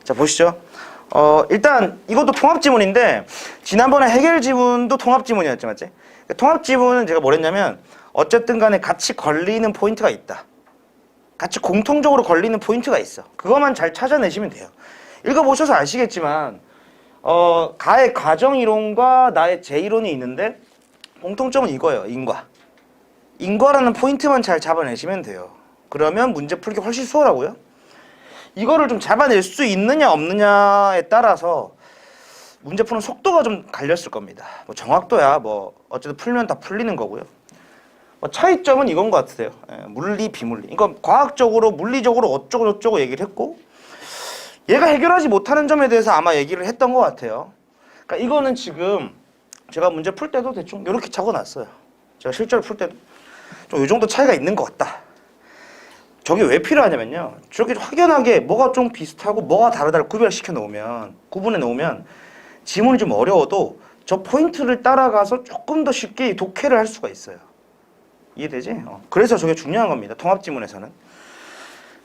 자, 보시죠. 일단 이것도 통합 지문인데 지난번에 해결 지문도 통합 지문이었죠, 맞지? 통합 지문은 제가 뭘 했냐면 어쨌든 간에 같이 걸리는 포인트가 있다. 같이 공통적으로 걸리는 포인트가 있어. 그것만 잘 찾아내시면 돼요. 읽어보셔서 아시겠지만 가의 가정이론과 나의 제이론이 있는데 공통점은 이거예요. 인과. 인과라는 포인트만 잘 잡아내시면 돼요. 그러면 문제 풀기 훨씬 수월하고요. 이거를 좀 잡아낼 수 있느냐 없느냐에 따라서 문제 푸는 속도가 좀 갈렸을 겁니다. 뭐 정확도야 뭐 어쨌든 풀면 다 풀리는 거고요. 뭐 차이점은 이건 것 같으세요. 물리, 비물리. 이건 과학적으로, 물리적으로 어쩌고 저쩌고 얘기를 했고 얘가 해결하지 못하는 점에 대해서 아마 얘기를 했던 것 같아요. 그러니까 이거는 지금 제가 문제 풀 때도 대충 이렇게 적어놨어요. 제가 실제로 풀 때도 좀 이 정도 차이가 있는 것 같다. 저게 왜 필요하냐면요. 저렇게 확연하게 뭐가 좀 비슷하고 뭐가 다르다를 구분해 놓으면 지문이 좀 어려워도 저 포인트를 따라가서 조금 더 쉽게 독해를 할 수가 있어요. 이해되지? 그래서 저게 중요한 겁니다. 통합 지문에서는.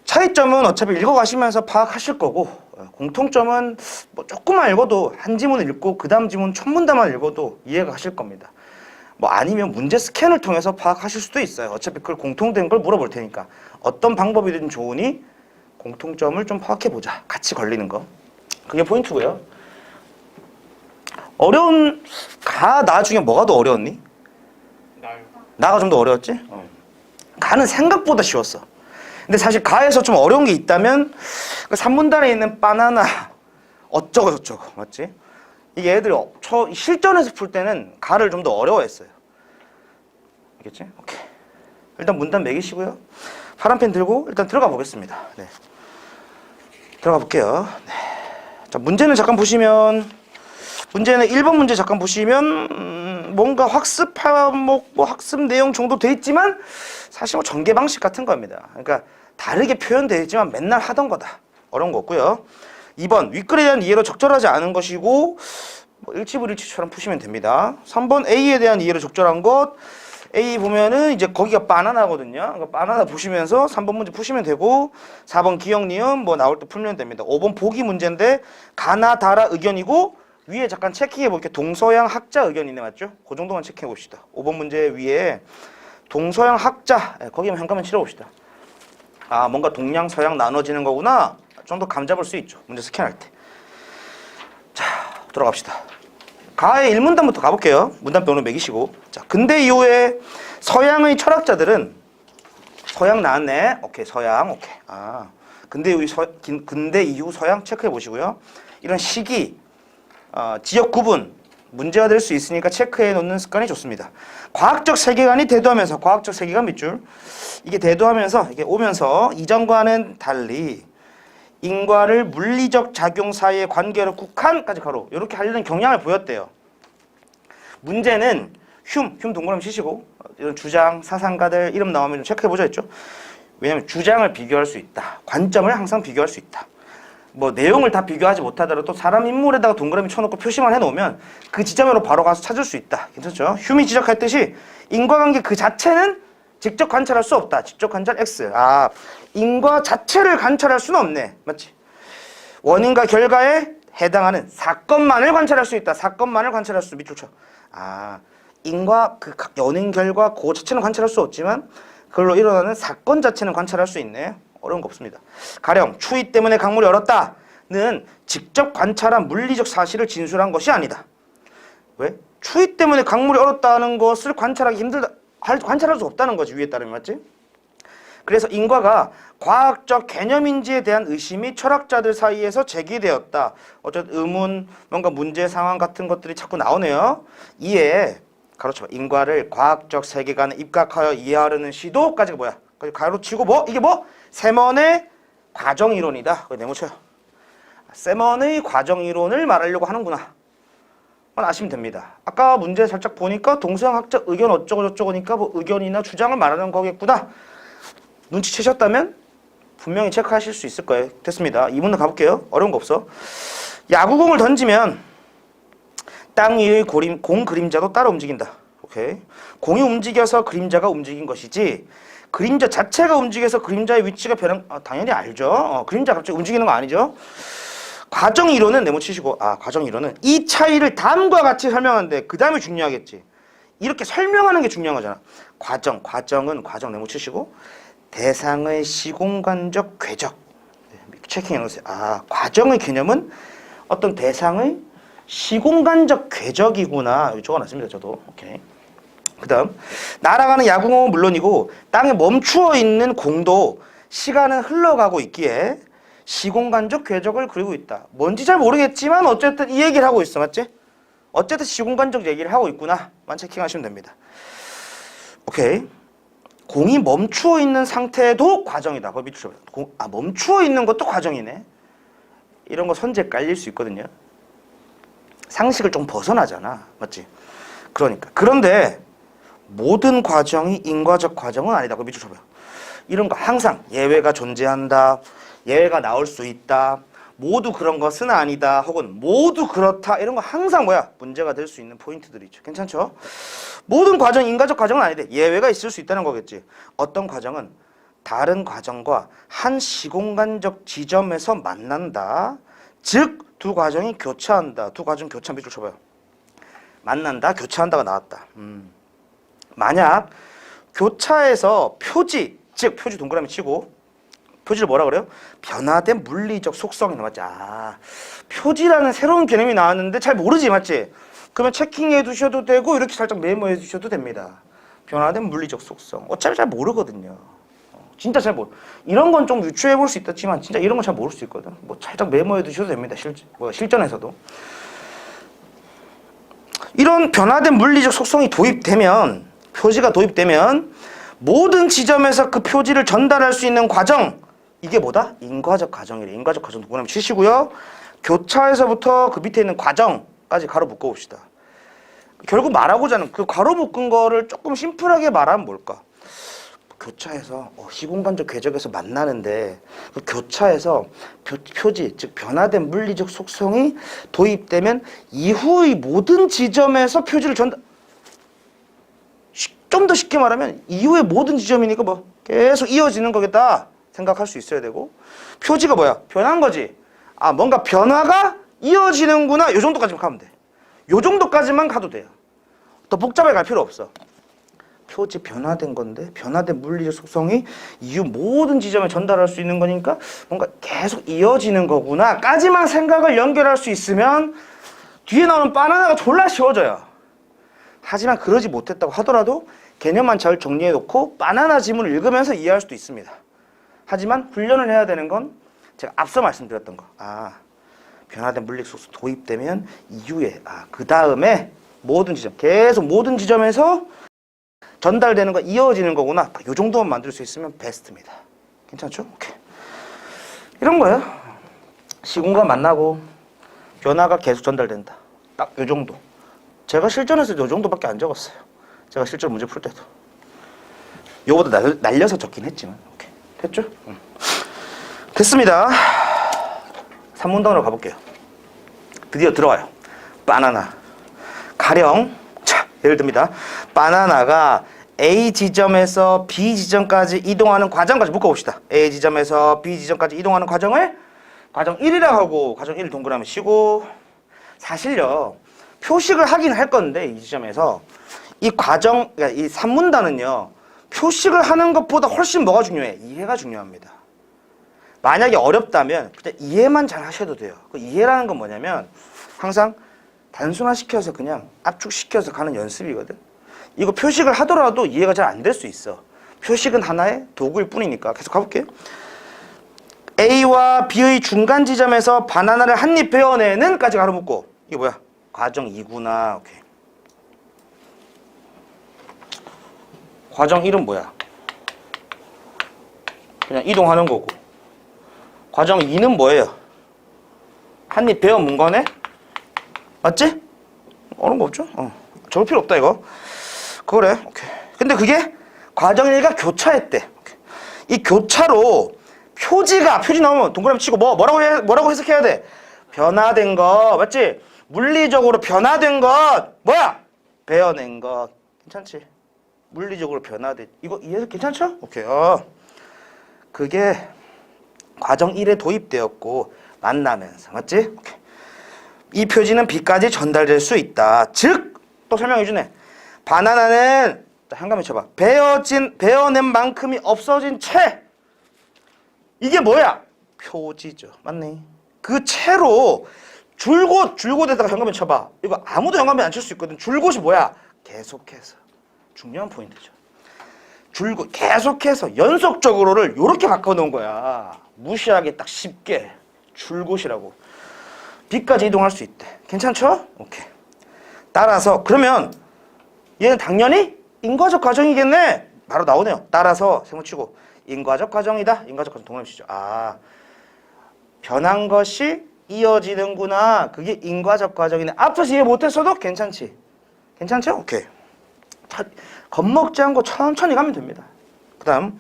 차이점은 어차피 읽어가시면서 파악하실 거고 공통점은 뭐 조금만 읽어도 한 지문을 읽고 그 다음 지문 첫 문단만 읽어도 이해가 가실 겁니다. 뭐 아니면 문제 스캔을 통해서 파악하실 수도 있어요. 어차피 그걸 공통된 걸 물어볼 테니까 어떤 방법이든 좋으니 공통점을 좀 파악해보자. 같이 걸리는 거. 그게 포인트고요. 어려운 나 중에 뭐가 더 어려웠니? 나가 좀 더 어려웠지? 가는 생각보다 쉬웠어. 근데 사실 가에서 좀 어려운 게 있다면 그 3문단에 있는 바나나 어쩌고 저쩌고 맞지? 이게 애들이 실전에서 풀 때는 가를 좀 더 어려워했어요. 알겠지? 오케이. 일단 문단 매기시고요. 파란펜 들고 일단 들어가 보겠습니다. 네. 들어가 볼게요. 네. 자, 문제는 잠깐 보시면 문제는 1번 문제 잠깐 보시면 뭔가 학습 과목 뭐 학습 내용 정도 돼 있지만 사실 뭐 전개 방식 같은 겁니다. 그러니까 다르게 표현되어 있지만 맨날 하던 거다. 어려운 거 없고요. 2번 윗글에 대한 이해로 적절하지 않은 것이고 뭐 일치불일치처럼 푸시면 됩니다. 3번 A에 대한 이해로 적절한 것 A 보면은 이제 거기가 바나나거든요. 그러니까 바나나 보시면서 3번 문제 푸시면 되고 4번 기억 니은 뭐 나올 때 풀면 됩니다. 5번 보기 문제인데 가나 다라 의견이고 위에 잠깐 체크해 볼게요. 동서양 학자 의견이네 맞죠? 그 정도만 체크해 봅시다. 5번 문제 위에 동서양 학자 거기만 잠깐만 치러 봅시다. 아 뭔가 동양 서양 나눠지는 거구나. 좀 더 감 잡을 수 있죠. 문제 스캔할 때. 자 들어갑시다. 가의 1문단부터 가볼게요. 문단표 오늘 매기시고. 자 근대 이후에 서양의 철학자들은 서양 나왔네. 오케이 서양 오케이. 아 근대 이후 서양 체크해 보시고요. 이런 시기 지역 구분 문제가 될 수 있으니까 체크해 놓는 습관이 좋습니다. 과학적 세계관이 대두하면서 과학적 세계관 밑줄 이게 대두하면서 이게 오면서 이전과는 달리 인과를 물리적 작용 사이의 관계로 국한까지 가로 이렇게 하려는 경향을 보였대요. 문제는 흉 동그라미 치시고 이런 주장 사상가들 이름 나오면 좀 체크해 보자 했죠. 왜냐하면 주장을 비교할 수 있다. 관점을 항상 비교할 수 있다. 뭐 내용을 다 비교하지 못하더라도 사람 인물에다가 동그라미 쳐놓고 표시만 해놓으면 그 지점으로 바로 가서 찾을 수 있다. 괜찮죠? 흉이 지적했듯이 인과관계 그 자체는 직접 관찰할 수 없다. 직접 관찰 X. 인과 자체를 관찰할 수는 없네. 맞지? 원인과 결과에 해당하는 사건만을 관찰할 수 있다. 사건만을 관찰할 수 밑줄 쳐. 인과 그 원인 결과 그 자체는 관찰할 수 없지만 그걸로 일어나는 사건 자체는 관찰할 수 있네. 어려운 거 없습니다. 가령 추위 때문에 강물이 얼었다는 직접 관찰한 물리적 사실을 진술한 것이 아니다. 왜? 추위 때문에 강물이 얼었다는 것을 관찰하기 힘들다. 관찰할 수 없다는 거지 위에 따르면 맞지? 그래서 인과가 과학적 개념인지에 대한 의심이 철학자들 사이에서 제기되었다. 어쨌든 의문, 뭔가 문제 상황 같은 것들이 자꾸 나오네요. 이에 가로쳐 인과를 과학적 세계관에 입각하여 이해하려는 시도까지가 뭐야? 가로치고 뭐? 이게 뭐? 세먼의 과정이론이다. 그거 네모쳐요. 세먼의 과정이론을 말하려고 하는구나. 아시면 됩니다. 아까 문제 살짝 보니까 동서양학적 의견 어쩌고 저쩌고니까 뭐 의견이나 주장을 말하는 거겠구나. 눈치채셨다면 분명히 체크하실 수 있을 거예요. 됐습니다. 2문도 가볼게요. 어려운 거 없어. 야구공을 던지면 땅 위의 공 그림자도 따라 움직인다. 오케이. 공이 움직여서 그림자가 움직인 것이지 그림자 자체가 움직여서 그림자의 위치가 변한 당연히 알죠. 그림자 갑자기 움직이는 거 아니죠. 과정 이론은 네모 치시고, 과정 이론은 이 차이를 다음과 같이 설명하는데 그 다음이 중요하겠지. 이렇게 설명하는 게 중요한 거잖아. 과정은 과정 네모 치시고, 대상의 시공간적 궤적. 체킹해 놓으세요. 과정의 개념은 어떤 대상의 시공간적 궤적이구나. 적어놨습니다, 저도. 오케이. 그 다음, 날아가는 야구공은 물론이고 땅에 멈추어 있는 공도 시간은 흘러가고 있기에 시공간적 궤적을 그리고 있다. 뭔지 잘 모르겠지만 어쨌든 이 얘기를 하고 있어. 맞지? 어쨌든 시공간적 얘기를 하고 있구나. 만 체킹하시면 됩니다. 오케이. 공이 멈추어 있는 상태도 과정이다. 그거 밑으로 멈추어 있는 것도 과정이네. 이런 거 선제 깔릴 수 있거든요. 상식을 좀 벗어나잖아. 맞지? 그러니까. 그런데 모든 과정이 인과적 과정은 아니다. 그거 밑으로 쳐봐요. 이런 거 항상 예외가 존재한다. 예외가 나올 수 있다. 모두 그런 것은 아니다. 혹은 모두 그렇다. 이런 거 항상 문제가 될 수 있는 포인트들이죠. 괜찮죠? 모든 과정, 인과적 과정은 아니다. 예외가 있을 수 있다는 거겠지. 어떤 과정은 다른 과정과 한 시공간적 지점에서 만난다. 즉, 두 과정이 교차한다. 두 과정 교차 밑줄 쳐봐요. 만난다, 교차한다가 나왔다. 만약 교차에서 표지, 즉 표지 동그라미 치고 표지를 뭐라 그래요? 변화된 물리적 속성이 나왔지. 표지라는 새로운 개념이 나왔는데 잘 모르지, 맞지? 그러면 체킹해 두셔도 되고 이렇게 살짝 메모해 두셔도 됩니다. 변화된 물리적 속성. 어차피 잘 모르거든요. 진짜 잘 모르. 이런 건 좀 유추해 볼 수 있었지만 진짜 이런 건 잘 모를 수 있거든. 살짝 메모해 두셔도 됩니다. 실전에서도. 이런 변화된 물리적 속성이 도입되면, 표지가 도입되면 모든 지점에서 그 표지를 전달할 수 있는 과정, 이게 뭐다? 인과적 과정이래. 인과적 과정 동그라미 치시고요. 교차에서부터 그 밑에 있는 과정까지 가로 묶어봅시다. 결국 말하고자 하는 그 가로 묶은 거를 조금 심플하게 말하면 뭘까? 교차에서 시공간적 궤적에서 만나는데 그 교차에서 표지, 즉 변화된 물리적 속성이 도입되면 이후의 모든 지점에서 표지를 전달. 좀 더 쉽게 말하면 이후의 모든 지점이니까 계속 이어지는 거겠다 생각할 수 있어야 되고, 표지가 변한 거지. 뭔가 변화가 이어지는구나. 요 정도까지만 가면 돼. 요 정도까지만 가도 돼요. 더 복잡하게 갈 필요 없어. 표지 변화된 건데 변화된 물리적 속성이 이후 모든 지점에 전달할 수 있는 거니까 뭔가 계속 이어지는 거구나 까지만 생각을 연결할 수 있으면 뒤에 나오는 바나나가 졸라 쉬워져요. 하지만 그러지 못했다고 하더라도 개념만 잘 정리해 놓고 바나나 지문을 읽으면서 이해할 수도 있습니다. 하지만 훈련을 해야 되는 건 제가 앞서 말씀드렸던 거. 변화된 물리적 속성 도입되면 이후에 그 다음에 모든 지점, 계속 모든 지점에서 전달되는 거 이어지는 거구나. 이 정도만 만들 수 있으면 베스트입니다. 괜찮죠? 오케이. 이런 거예요. 시공간 만나고 변화가 계속 전달된다. 딱 이 정도. 제가 실전에서 이 정도밖에 안 적었어요. 제가 실전 문제 풀 때도. 요거보다 날려서 적긴 했지만. 오케이. 됐죠? 됐습니다. 3문단으로 가볼게요. 드디어 들어와요. 바나나. 가령 예를 듭니다. 바나나가 A 지점에서 B 지점까지 이동하는 과정까지 묶어봅시다. A 지점에서 B 지점까지 이동하는 과정을 과정 1이라고 하고 과정 1 동그라미 치고, 사실요 표식을 하긴 할 건데 이 지점에서 이 과정, 그러니까 이 산문단은요 표식을 하는 것보다 훨씬 뭐가 중요해? 이해가 중요합니다. 만약에 어렵다면 그냥 이해만 잘 하셔도 돼요. 그 이해라는 건 뭐냐면 항상 단순화시켜서 그냥 압축시켜서 가는 연습이거든. 이거 표식을 하더라도 이해가 잘 안 될 수 있어. 표식은 하나의 도구일 뿐이니까. 계속 가볼게요. A와 B의 중간 지점에서 바나나를 한 입 베어내는 까지 가로 묶고, 이게 뭐야? 과정 2구나. 오케이. 과정 1은 뭐야? 그냥 이동하는 거고. 과정 2는 뭐예요? 한 입 베어 문 거네? 맞지? 어려운 거 없죠? 적을 필요 없다 이거. 그래. 오케이. 근데 그게 과정 1과 교차했대. 오케이. 이 교차로 표지 나오면 동그라미 치고 뭐라고 해석해야 돼? 변화된 거. 맞지? 물리적으로 변화된 것. 뭐야? 베어낸 것. 괜찮지? 물리적으로 변화된. 이거 이해해서 괜찮죠? 오케이. 그게 과정 1에 도입되었고 만나면서. 맞지? 오케이. 이 표지는 B까지 전달될 수 있다. 즉, 또 설명해 주네. 바나나는 한가면 쳐봐. 베어낸 만큼이 없어진 채. 이게 뭐야? 표지죠. 맞네. 그 채로 줄곳에다가 현관면 쳐봐. 이거 아무도 현관면 안 칠 수 있거든. 줄곳이 뭐야? 계속해서. 중요한 포인트죠. 줄곳 계속해서 연속적으로를 이렇게 바꿔놓은 거야. 무시하기 딱 쉽게. 줄곳이라고. B까지 이동할 수 있대. 괜찮죠? 오케이. 따라서 그러면 얘는 당연히 인과적 과정이겠네. 바로 나오네요. 따라서 세모치고 인과적 과정이다. 인과적 과정 동그라미 치죠. 아, 변한 것이 이어지는구나. 그게 인과적 과정이네. 앞에서 이해 못했어도 괜찮지? 괜찮죠? 오케이. 겁먹지 않고 천천히 가면 됩니다. 그 다음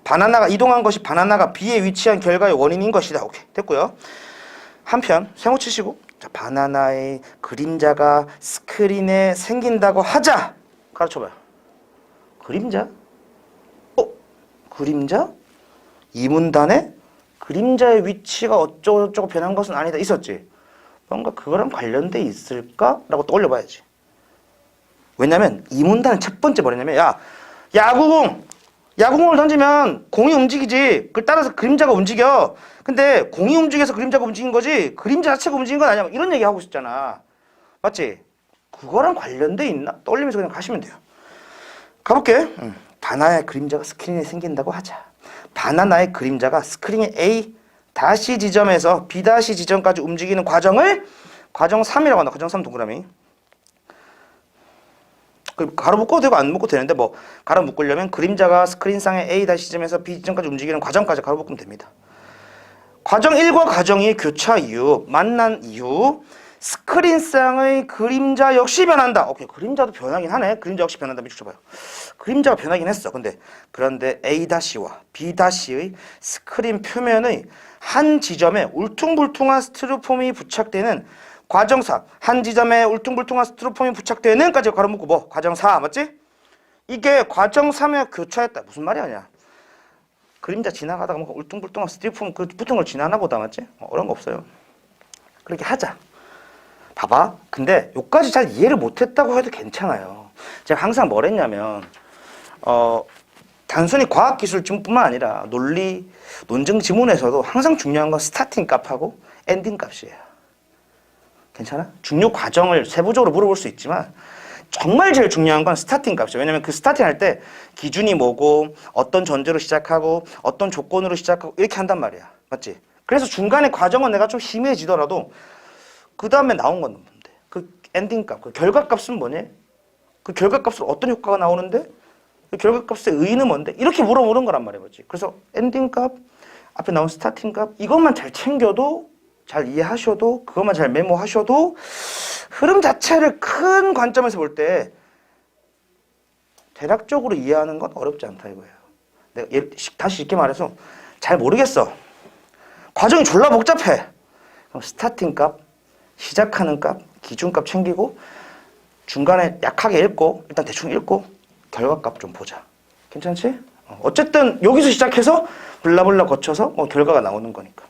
바나나가 이동한 것이 바나나가 B에 위치한 결과의 원인인 것이다. 오케이. 됐고요. 한편 세모 치시고 자, 바나나의 그림자가 스크린에 생긴다고 하자. 가르쳐봐요. 그림자? 그림자? 이 문단에 그림자의 위치가 어쩌고저쩌고 변한 것은 아니다. 있었지? 뭔가 그거랑 관련돼 있을까? 라고 떠올려봐야지. 왜냐면 이 문단의 첫 번째 뭐냐면 야, 야구공을 던지면 공이 움직이지. 그걸 따라서 그림자가 움직여. 근데 공이 움직여서 그림자가 움직인 거지 그림자 자체가 움직인 건 아니야. 이런 얘기 하고 있었잖아. 맞지? 그거랑 관련돼 있나? 떠올리면서 그냥 가시면 돼요. 가볼게. 바나나의 그림자가 스크린에 생긴다고 하자. 바나나의 그림자가 스크린의 A 다시 지점에서 B 다시 지점까지 움직이는 과정을 과정 3이라고 한다. 과정 3 동그라미. 가로 묶어도 되고 안 묶어도 되는데 뭐 가로 묶으려면 그림자가 스크린상의 A 다시 지점에서 B 지점까지 움직이는 과정까지 가로 묶으면 됩니다. 과정 1과 과정 2 교차 이후 만난 이후 스크린상의 그림자 역시 변한다. 오케이. 그림자도 변하긴 하네. 그림자 역시 변한다. 밑줄 쳐봐요. 그림자가 변하긴 했어. 그런데 A-와 B-의 스크린 표면의 한 지점에 울퉁불퉁한 스티로폼이 부착되는 과정 4. 한 지점에 울퉁불퉁한 스티로폼이 부착되는까지 가로 묶고 뭐? 과정 4. 맞지? 이게 과정 3에 교차했다. 무슨 말이 아니야. 그림자 지나가다가 뭐 울퉁불퉁한 스티로폼 그 붙은 걸 지나나 보다. 맞지? 어려운 거 없어요. 그렇게 하자. 봐봐. 근데 여기까지 잘 이해를 못했다고 해도 괜찮아요. 제가 항상 뭘 했냐면 단순히 과학기술 지문뿐만 아니라 논리, 논증 지문에서도 항상 중요한 건 스타팅 값하고 엔딩 값이에요. 괜찮아? 중요 과정을 세부적으로 물어볼 수 있지만 정말 제일 중요한 건 스타팅 값이에요. 왜냐면 그 스타팅 할 때 기준이 뭐고 어떤 전제로 시작하고 어떤 조건으로 시작하고 이렇게 한단 말이야. 맞지? 그래서 중간에 과정은 내가 좀 희미해지더라도 그 다음에 나온 건 뭔데? 그 엔딩 값, 그 결과값은 뭐냐? 그 결과값으로 어떤 효과가 나오는데? 그 결과값의 의의는 뭔데? 이렇게 물어보는 거란 말이야, 맞지? 그래서 엔딩 값, 앞에 나온 스타팅 값, 이것만 잘 챙겨도, 잘 이해하셔도, 그것만 잘 메모하셔도, 흐름 자체를 큰 관점에서 볼 때, 대략적으로 이해하는 건 어렵지 않다 이거예요. 내가 다시 쉽게 말해서, 잘 모르겠어. 과정이 졸라 복잡해. 그럼 스타팅 값, 시작하는 값, 기준값 챙기고 중간에 약하게 읽고 일단 대충 읽고 결과값 좀 보자. 괜찮지? 어쨌든 여기서 시작해서 블라블라 거쳐서 뭐 결과가 나오는 거니까.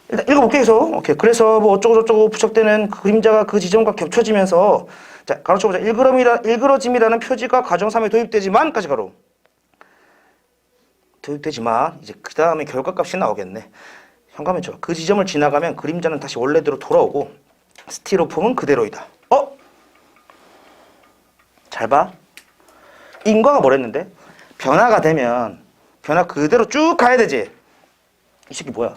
일단 읽어볼게. 오케이. 그래서 뭐 어쩌고저쩌고 부착되는 그 그림자가 그 지점과 겹쳐지면서 자 가로쳐보자. 일그러짐이라는 표지가 과정 3에 도입되지만까지 가로. 도입되지만 이제 그 다음에 결과값이 나오겠네. 현관면 쳐봐. 그 지점을 지나가면 그림자는 다시 원래대로 돌아오고 스티로폼은 그대로이다. 잘 봐. 인과가 뭐랬는데? 변화가 되면 변화 그대로 쭉 가야 되지. 이 새끼 뭐야?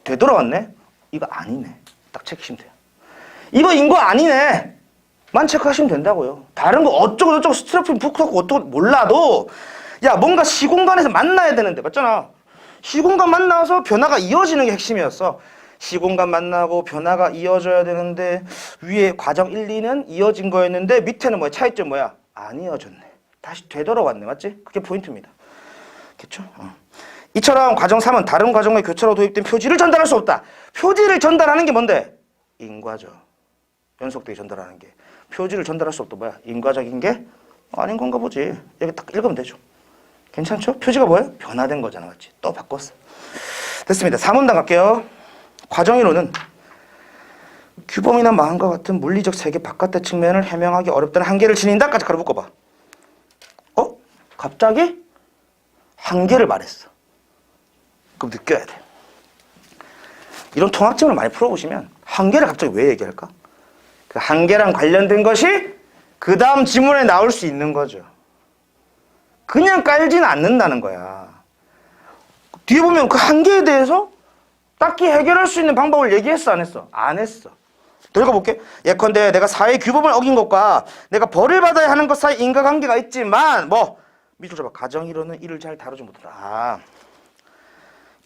되돌아왔네? 이거 아니네. 딱 체크하시면 돼요. 이거 인과 아니네. 만 체크하시면 된다고요. 다른 거 어쩌고저쩌고 스티로폼 붙고 어쩌고 몰라도 야 뭔가 시공간에서 만나야 되는데 맞잖아. 시공간 만나서 변화가 이어지는 게 핵심이었어. 시공간 만나고 변화가 이어져야 되는데 위에 과정 1, 2는 이어진 거였는데 밑에는 뭐야? 차이점 뭐야? 안 이어졌네. 다시 되돌아왔네. 맞지? 그게 포인트입니다. 그렇죠? 이처럼 과정 3은 다른 과정의 교차로 도입된 표지를 전달할 수 없다. 표지를 전달하는 게 뭔데? 인과죠. 연속되게 전달하는 게. 표지를 전달할 수 없다. 뭐야? 인과적인 게 아닌 건가 보지. 여기 딱 읽으면 되죠. 괜찮죠? 표지가 뭐예요? 변화된 거잖아. 맞지? 또 바꿨어. 됐습니다. 3문단 갈게요. 과정이론은 규범이나 마음과 같은 물리적 세계 바깥의 측면을 해명하기 어렵다는 한계를 지닌다까지 가로 묶어봐. 갑자기 한계를 말했어. 그럼 느껴야 돼. 이런 통합점을 많이 풀어보시면 한계를 갑자기 왜 얘기할까? 그 한계랑 관련된 것이 그 다음 지문에 나올 수 있는 거죠. 그냥 깔지는 않는다는 거야. 뒤에 보면 그 한계에 대해서 딱히 해결할 수 있는 방법을 얘기했어, 안 했어? 안 했어. 더 읽어볼게. 예컨대 내가 사회 규범을 어긴 것과 내가 벌을 받아야 하는 것 사이 인과관계가 있지만 밑으로 잡아. 과정이론은 이를 잘 다루지 못한다.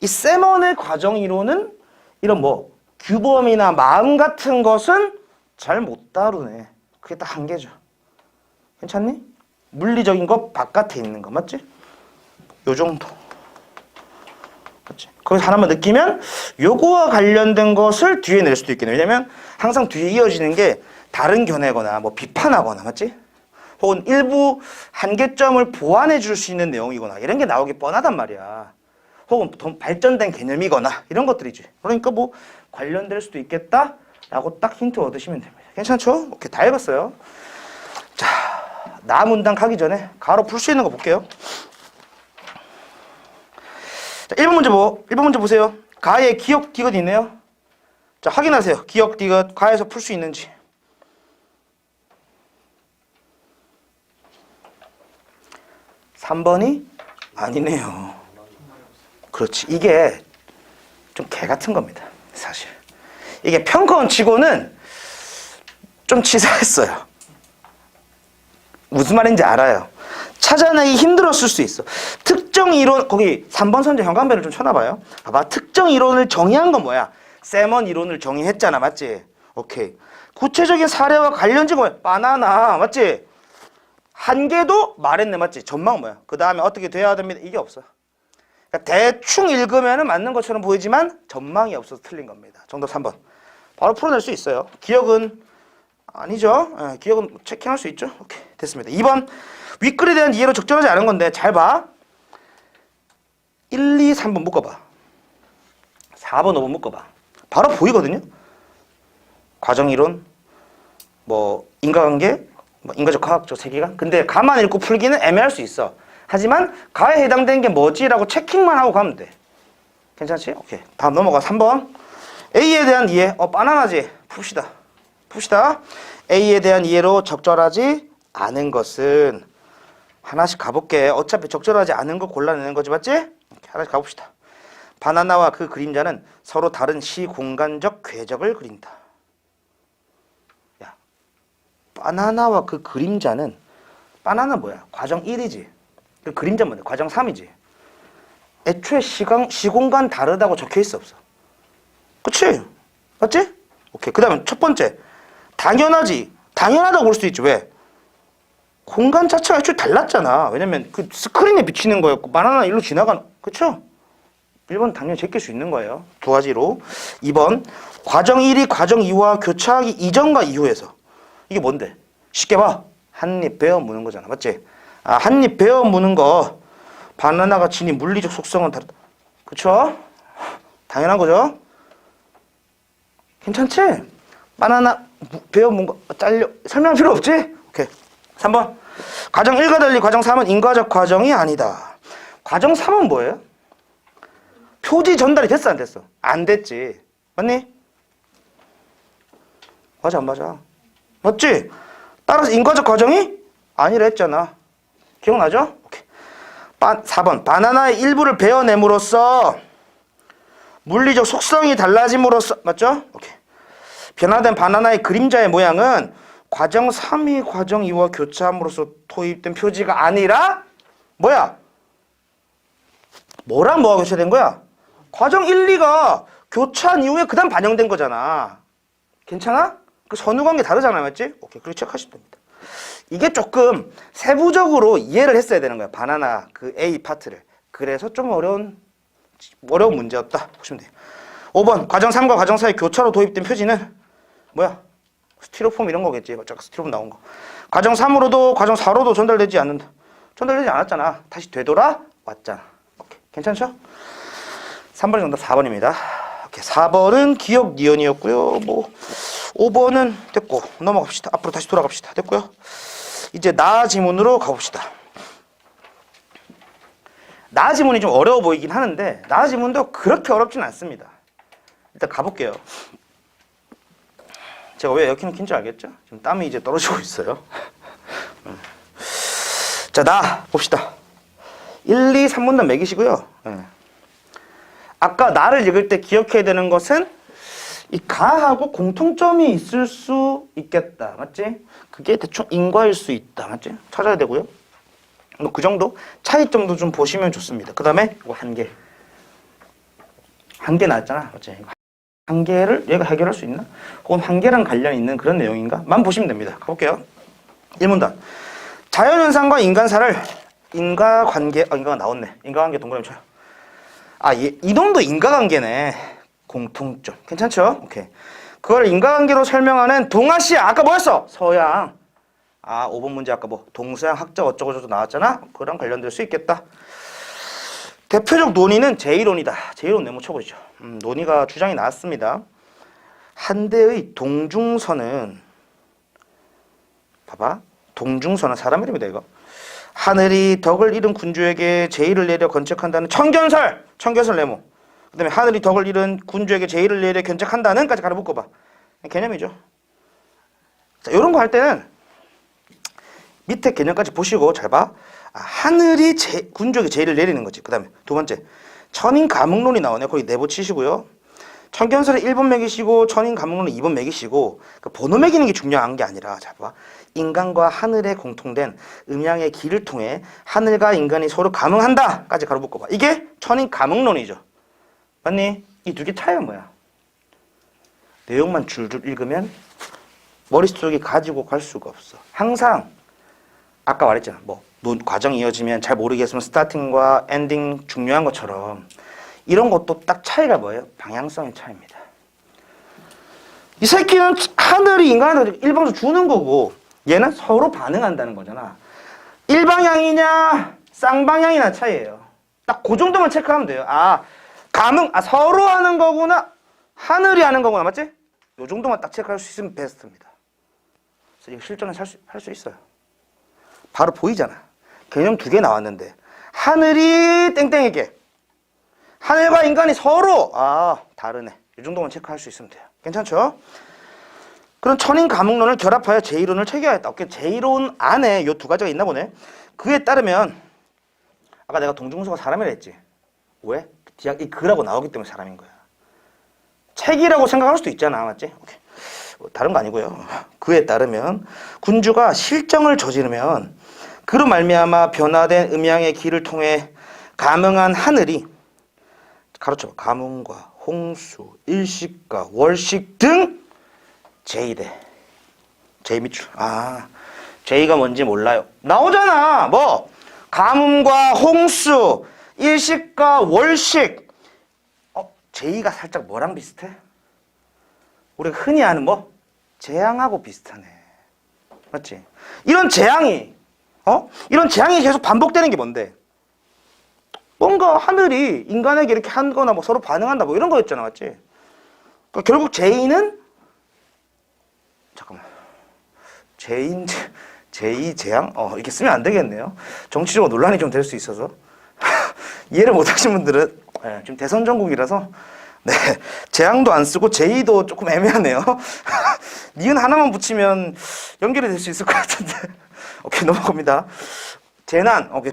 이 세먼의 과정이론은 이런 규범이나 마음 같은 것은 잘 못 다루네. 그게 딱 한계죠. 괜찮니? 물리적인 것 바깥에 있는 거 맞지? 요 정도. 맞지? 거기서 하나만 느끼면 요거와 관련된 것을 뒤에 낼 수도 있겠네. 왜냐면 항상 뒤에 이어지는 게 다른 견해거나 비판하거나 맞지? 혹은 일부 한계점을 보완해 줄 수 있는 내용이거나 이런 게 나오기 뻔하단 말이야. 혹은 더 발전된 개념이거나 이런 것들이지. 그러니까 관련될 수도 있겠다라고 딱 힌트 얻으시면 됩니다. 괜찮죠? 오케이, 다 읽었어요. 자, 나 문단 가기 전에 가로 풀 수 있는 거 볼게요. 자, 1번 문제 보세요. 가에 기역 디귿이 있네요. 자, 확인하세요. 기역 디귿 가에서 풀 수 있는지. 3번이 아니네요. 그렇지. 이게 좀 개 같은 겁니다. 사실. 이게 평가원 치고는 좀 치사했어요. 무슨 말인지 알아요. 찾아내기 힘들었을 수 있어. 특정 이론, 거기 3번 선제 현관배를 좀 쳐놔봐요. 봐봐. 특정 이론을 정의한 건 뭐야? 세먼 이론을 정의했잖아. 맞지? 오케이. 구체적인 사례와 관련된 거야. 바나나. 맞지? 한계도 말했네. 맞지? 전망은 뭐야? 그 다음에 어떻게 돼야 됩니다. 이게 없어. 그러니까 대충 읽으면 맞는 것처럼 보이지만 전망이 없어서 틀린 겁니다. 정답 3번. 바로 풀어낼 수 있어요. 기억은 아니죠. 기억은 체킹할 수 있죠. 오케이, 됐습니다. 2번. 윗글에 대한 이해로 적절하지 않은 건데 잘 봐. 1, 2, 3번 묶어봐. 4번, 5번 묶어봐. 바로 보이거든요. 과정이론, 인과관계, 인과적 과학적 세계관. 근데 가만 읽고 풀기는 애매할 수 있어. 하지만 가에 해당되는 게 뭐지라고 체킹만 하고 가면 돼. 괜찮지? 오케이. 다음 넘어가. 3번. A에 대한 이해. 바나나지. 풉시다. A에 대한 이해로 적절하지 않은 것은 하나씩 가볼게. 어차피 적절하지 않은 거 골라내는 거지, 맞지? 이렇게 하나씩 가봅시다. 바나나와 그 그림자는 서로 다른 시공간적 궤적을 그린다. 야, 바나나와 그 그림자는 바나나 뭐야? 과정 1이지. 그 그림자 뭔데? 과정 3이지. 애초에 시공간 다르다고 적혀 있어, 없어? 그치? 맞지? 오케이. 그 다음에 첫 번째. 당연하지. 당연하다고 볼 수도 있지. 왜? 공간 자체가 애초에 달랐잖아. 왜냐면 그 스크린에 비치는 거였고 바나나 일로 지나가는, 그쵸? 1번 당연히 제낄 수 있는 거예요. 두 가지로. 2번. 과정 1이 과정 2와 교차하기 이전과 이후에서. 이게 뭔데? 쉽게 봐. 한 입 베어 무는 거잖아. 맞지? 한 입 베어 무는 거. 바나나가 지닌 물리적 속성은 다르다. 그쵸? 당연한 거죠? 괜찮지? 바나나 베어 문 거 잘려 설명 필요 없지? 오케이. 3번. 과정 1과 달리 과정 3은 인과적 과정이 아니다. 과정 3은 뭐예요? 표지 전달이 됐어, 안 됐어? 안 됐지. 맞니? 맞아, 안 맞아? 맞지? 따라서 인과적 과정이 아니라 했잖아. 기억나죠? 오케이. 4번. 바나나의 일부를 베어냄으로써 물리적 속성이 달라짐으로써, 맞죠? 오케이. 변화된 바나나의 그림자의 모양은 과정 3이 과정 2와 교차함으로써 도입된 표지가 아니라 뭐야? 뭐랑 뭐가 교차된 거야? 과정 1, 2가 교차한 이후에 그 다음 반영된 거잖아. 괜찮아? 그 선후관계 다르잖아. 맞지? 오케이. 그렇게 체크하시면 됩니다. 이게 조금 세부적으로 이해를 했어야 되는 거야. 바나나 그 A 파트를. 그래서 좀 어려운 문제였다 보시면 돼요. 5번. 과정 3과 과정 4의 교차로 도입된 표지는 뭐야? 스티로폼 이런 거겠지. 어차피 스티로폼 나온 거. 과정 3으로도 과정 4로도 전달되지 않는다. 전달되지 않았잖아. 다시 되돌아 왔잖아. 오케이. 괜찮죠? 3번이 정답 4번입니다. 오케이. 4번은 기억 니은이었고요. 뭐 5번은 됐고 넘어갑시다. 앞으로 다시 돌아갑시다. 됐고요. 이제 나 지문으로 가봅시다. 나 지문이 좀 어려워 보이긴 하는데 나 지문도 그렇게 어렵진 않습니다. 일단 가볼게요. 제가 왜 에어컨을 킨지 알겠죠? 지금 땀이 이제 떨어지고 있어요. 자, 나 봅시다. 1, 2, 3문단 매기시고요. 아까 나를 읽을 때 기억해야 되는 것은 이 가하고 공통점이 있을 수 있겠다. 맞지? 그게 대충 인과일 수 있다. 맞지? 찾아야 되고요. 뭐 그 정도? 차이점도 좀 보시면 좋습니다. 그 다음에 이거 한 개. 한 개 나왔잖아. 맞지? 한 개를 얘가 해결할 수 있나? 혹은 한 개랑 관련 있는 그런 내용인가? 만 보시면 됩니다. 가볼게요. 1문단. 자연현상과 인간사를 인과관계, 인과가 나왔네. 인과관계 동그라미 쳐요. 아, 이동도 인과관계네. 공통점. 괜찮죠? 오케이. 그걸 인과관계로 설명하는 동아시아. 아까 뭐였어? 서양. 아, 5번 문제 아까 뭐 동서양 학자 어쩌고저쩌고 나왔잖아? 그랑 관련될 수 있겠다. 대표적 논의는 제1논이다. 제1논 메모 쳐보시죠. 논의가 주장이 나왔습니다. 한대의 동중선은 봐봐. 동중선은 사람 이름이다 이거. 하늘이 덕을 잃은 군주에게 제의를 내려 건책한다는 청견설 네모. 그 다음에 하늘이 덕을 잃은 군주에게 제의를 내려 견책한다는 까지 가로 묶어봐. 개념이죠. 자, 이런 거 할 때는 밑에 개념까지 보시고 잘 봐. 아, 하늘이 군주에게 제의를 내리는 거지. 그 다음에 두 번째 천인 가문론이 나오네. 거기 내보 치시고요. 청견설에 1번 매기시고 천인 가문론은 2번 매기시고 그 번호 매기는 게 중요한 게 아니라 잘 봐. 인간과 하늘의 공통된 음양의 길을 통해 하늘과 인간이 서로 감응한다 까지 가로 묶어봐. 이게 천인 가문론이죠. 맞니? 이 두 개 차이가 뭐야? 내용만 줄줄 읽으면 머릿속에 가지고 갈 수가 없어. 항상 아까 말했잖아. 뭐 과정이 이어지면 잘 모르겠으면 스타팅과 엔딩 중요한 것처럼 이런 것도 딱 차이가 뭐예요? 방향성의 차이입니다. 이 새끼는 하늘이 인간한테 일방적으로 주는 거고 얘는 서로 반응한다는 거잖아. 일방향이냐 쌍방향이나 차이예요. 딱 그 정도만 체크하면 돼요. 아, 서로 하는 거구나. 하늘이 하는 거구나. 맞지? 요 정도만 딱 체크할 수 있으면 베스트입니다. 그래서 이거 실전에 할 수 있어요. 바로 보이잖아. 개념 2개 나왔는데 하늘이 땡땡에게 하늘과 인간이 서로 다르네. 이 정도만 체크할 수 있으면 돼요. 괜찮죠? 그럼 천인 가문론을 결합하여 제1론을 체계하였다. 오케이. 제1론 안에 요 두 가지가 있나 보네. 그에 따르면 아까 내가 동중서가 사람이라 했지. 왜? 이 글하고 나오기 때문에 사람인 거야. 책이라고 생각할 수도 있잖아. 맞지? 오케이. 다른 거 아니고요. 그에 따르면 군주가 실정을 저지르면 그로 말미암아 변화된 음양의 길을 통해 감응한 하늘이 가로쳐 가뭄과 홍수, 일식과 월식 등 제2대 제2미추. 제2가 뭔지 몰라요. 나오잖아. 뭐 가뭄과 홍수, 일식과 월식. 제2가 살짝 뭐랑 비슷해? 우리가 흔히 아는 뭐 재앙하고 비슷하네. 맞지? 이런 재앙이 계속 반복되는 게 뭔데? 뭔가 하늘이 인간에게 이렇게 한 거나 뭐 서로 반응한다 뭐 이런 거였잖아. 맞지? 그러니까 결국 제2는 잠깐만. 제2 재앙? 이렇게 쓰면 안 되겠네요. 정치적으로 논란이 좀 될 수 있어서. 이해를 못 하신 분들은 지금 대선 전국이라서 네, 재앙도 안 쓰고 제2도 조금 애매하네요. 니은 하나만 붙이면 연결이 될 수 있을 것 같은데. 오케이, 넘어갑니다. 재난. 오케이,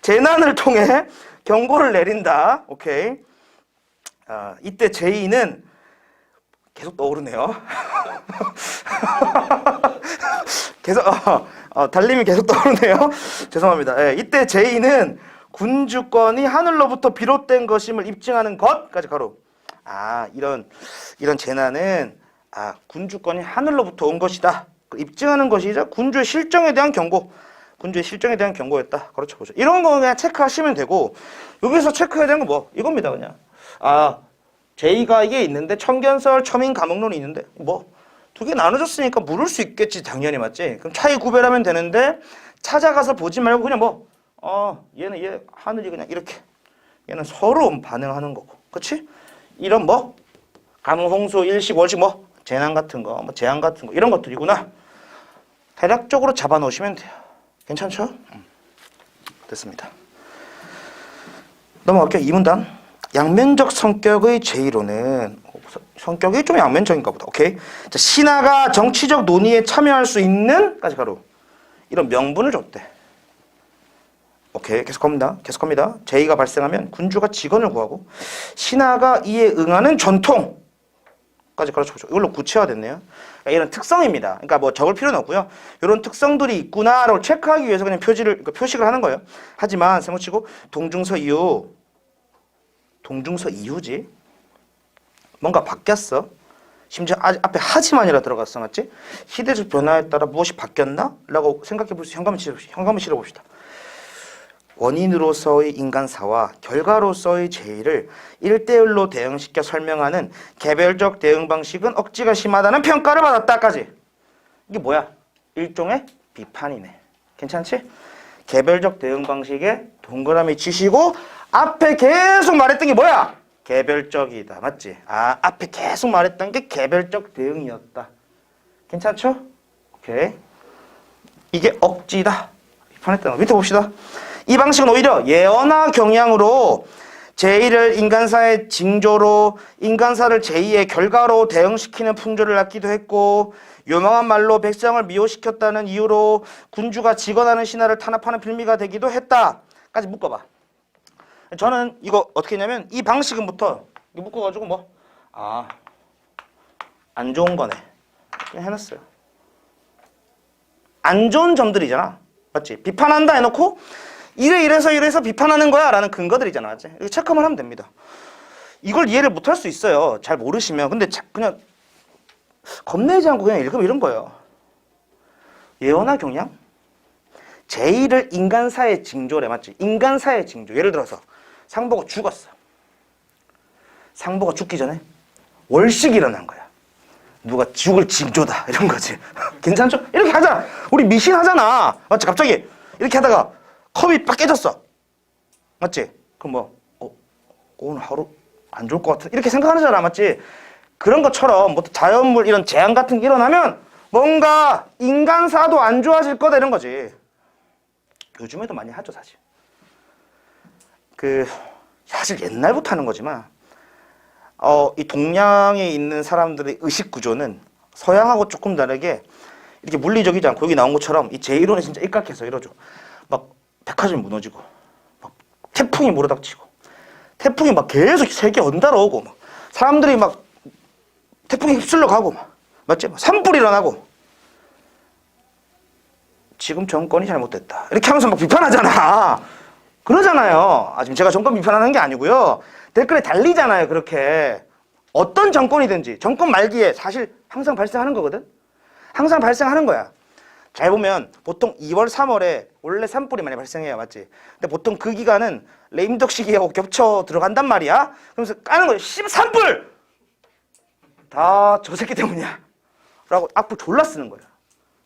재난을 통해 경고를 내린다. 오케이. 이때 제2는 계속 떠오르네요. 계속 달림이 계속 떠오르네요. 죄송합니다. 이때 제2는 군주권이 하늘로부터 비롯된 것임을 입증하는 것까지 가로. 이런 재난은 군주권이 하늘로부터 온 것이다. 입증하는 것이자 군주의 실정에 대한 경고였다. 그렇죠, 보죠. 이런 거 그냥 체크하시면 되고 여기서 체크해야 되는 건 뭐 이겁니다, 그냥. 제2가 이게 있는데 청견설, 첨인 가목론이 있는데 뭐 두 개 나눠졌으니까 물을 수 있겠지, 당연히. 맞지? 그럼 차이 구별하면 되는데 찾아가서 보지 말고 그냥 얘는 하늘이 그냥 이렇게 얘는 서로 반응하는 거고, 그렇지? 이런 뭐 가뭄, 홍수, 일식, 월식 뭐 재난 같은 거, 뭐 재앙 같은 거 이런 것들이구나. 대략적으로 잡아 놓으시면 돼요. 괜찮죠? 됐습니다. 넘어갈게요. 2문단. 양면적 성격의 제1호는 성격이 좀 양면적인가 보다. 오케이. 자, 신하가 정치적 논의에 참여할 수 있는 까지 가로 이런 명분을 줬대. 오케이. 계속합니다. 계속합니다. 제2가 발생하면 군주가 직언을 구하고 신하가 이에 응하는 전통까지 가르쳐보죠. 이걸로 구체화됐네요. 그러니까 이런 특성입니다. 그러니까 뭐 적을 필요는 없고요. 이런 특성들이 있구나라고 체크하기 위해서 그냥 표식을 하는 거예요. 하지만 세모치고 동중서 이후지. 뭔가 바뀌었어. 심지어 앞에 하지만이라 들어갔어. 맞지? 시대적 변화에 따라 무엇이 바뀌었나? 라고 생각해볼 수 현감을 실어봅시다. 원인으로서의 인간사와 결과로서의 제의를 1대1로 대응시켜 설명하는 개별적 대응 방식은 억지가 심하다는 평가를 받았다까지. 이게 뭐야? 일종의 비판이네. 괜찮지? 개별적 대응 방식에 동그라미 치시고 앞에 계속 말했던 게 뭐야? 개별적이다. 맞지? 아, 앞에 계속 말했던 게 개별적 대응이었다. 괜찮죠? 오케이. 이게 억지다. 비판했던 거. 밑에 봅시다. 이 방식은 오히려 예언화 경향으로 제1을 인간사의 징조로 인간사를 제2의 결과로 대응시키는 풍조를 낳기도 했고 요망한 말로 백성을 미호시켰다는 이유로 군주가 직언하는 신하를 탄압하는 빌미가 되기도 했다. 까지 묶어봐. 저는 이거 어떻게 했냐면 이 방식은부터 묶어가지고 뭐 안 좋은 거네 그냥 해놨어요. 안 좋은 점들이잖아. 맞지? 비판한다 해놓고 이래서 비판하는 거야 라는 근거들이잖아. 맞지? 이거 체크만 하면 됩니다. 이걸 이해를 못할 수 있어요. 잘 모르시면. 근데 그냥 겁내지 않고 그냥 읽으면 이런 거예요. 예언화 경향? 제1을 인간사의 징조래. 맞지? 인간사의 징조. 예를 들어서 상보가 죽었어. 상보가 죽기 전에 월식이 일어난 거야. 누가 죽을 징조다 이런 거지. 괜찮죠? 이렇게 하자. 우리 미신 하잖아. 맞지? 갑자기 이렇게 하다가 컵이 빡 깨졌어. 맞지? 그럼 뭐 오늘 하루 안 좋을 것 같은 이렇게 생각하잖아. 맞지? 그런 것처럼 뭐 자연물 이런 재앙 같은 게 일어나면 뭔가 인간사도 안 좋아질 거다 이런 거지. 요즘에도 많이 하죠 사실. 사실 옛날부터 하는 거지만 이 동양에 있는 사람들의 의식 구조는 서양하고 조금 다르게 이렇게 물리적이지 않고 여기 나온 것처럼 이 제1호는 진짜 입각해서 이러죠. 막 백화점이 무너지고 막 태풍이 몰아닥치고 태풍이 막 계속 세계 연달아 오고 막 사람들이 막 태풍이 휩쓸려 가고 막 맞지? 막 산불이 일어나고 지금 정권이 잘못됐다 이렇게 하면서 막 비판하잖아. 그러잖아요. 지금 제가 정권 비판하는 게 아니고요. 댓글에 달리잖아요. 그렇게 어떤 정권이든지 정권 말기에 사실 항상 발생하는 거거든. 항상 발생하는 거야. 잘 보면 보통 2월, 3월에 원래 산불이 많이 발생해요. 맞지? 근데 보통 그 기간은 레임덕 시기하고 겹쳐 들어간단 말이야. 그러면서 까는 거야. 산불! 다 저 새끼 때문이야. 라고 악플 졸라 쓰는 거야.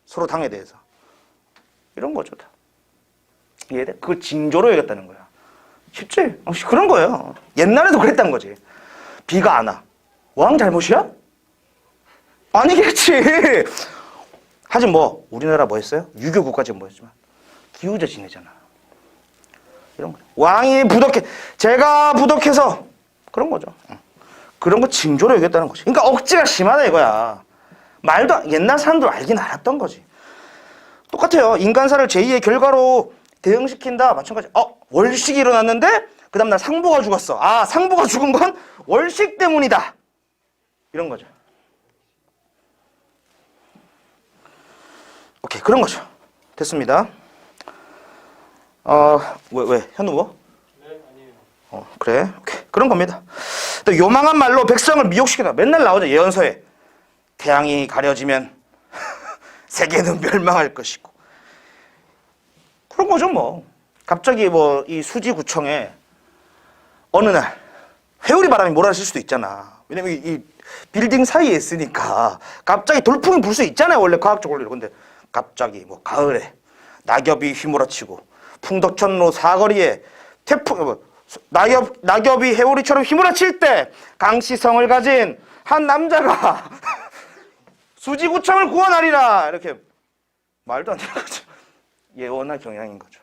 서로 당에 대해서. 이런 거죠. 다. 이해돼? 그걸 징조로 여겼다는 거야. 쉽지? 그런 거예요. 옛날에도 그랬다는 거지. 비가 안 와. 왕 잘못이야? 아니겠지. 하지만 뭐 우리나라 뭐 했어요? 유교 국가지금 뭐 했지만 기후제 지내잖아. 이런 거. 왕이 부덕해. 제가 부덕해서 그런 거죠. 그런 거 징조로 여겼다는 거지. 그러니까 억지가 심하다 이거야. 옛날 사람들 알긴 알았던 거지. 똑같아요. 인간사를 제2의 결과로 대응시킨다. 마찬가지. 월식이 일어났는데 그 다음날 상보가 죽었어. 상보가 죽은 건 월식 때문이다. 이런 거죠. 오케이. 그런 거죠. 됐습니다. 왜? 현우 뭐? 네, 아니에요. 그래. 오케이. 그런 겁니다. 또 요망한 말로 백성을 미혹시키다. 맨날 나오죠. 예언서에. 태양이 가려지면 세계는 멸망할 것이고. 그런 거죠 뭐. 갑자기 뭐 이 수지구청에 어느 날 회오리 바람이 몰아칠 수도 있잖아. 왜냐면 이 빌딩 사이에 있으니까 갑자기 돌풍이 불 수 있잖아요. 원래 과학적으로. 근데 갑자기 뭐 가을에 낙엽이 휘몰아치고 풍덕천로 사거리에 낙엽이 해오리처럼 휘몰아칠 때 강시성을 가진 한 남자가 수지구청을 구원하리라. 이렇게 말도 안 되는 거죠. 예언할 경향인 거죠.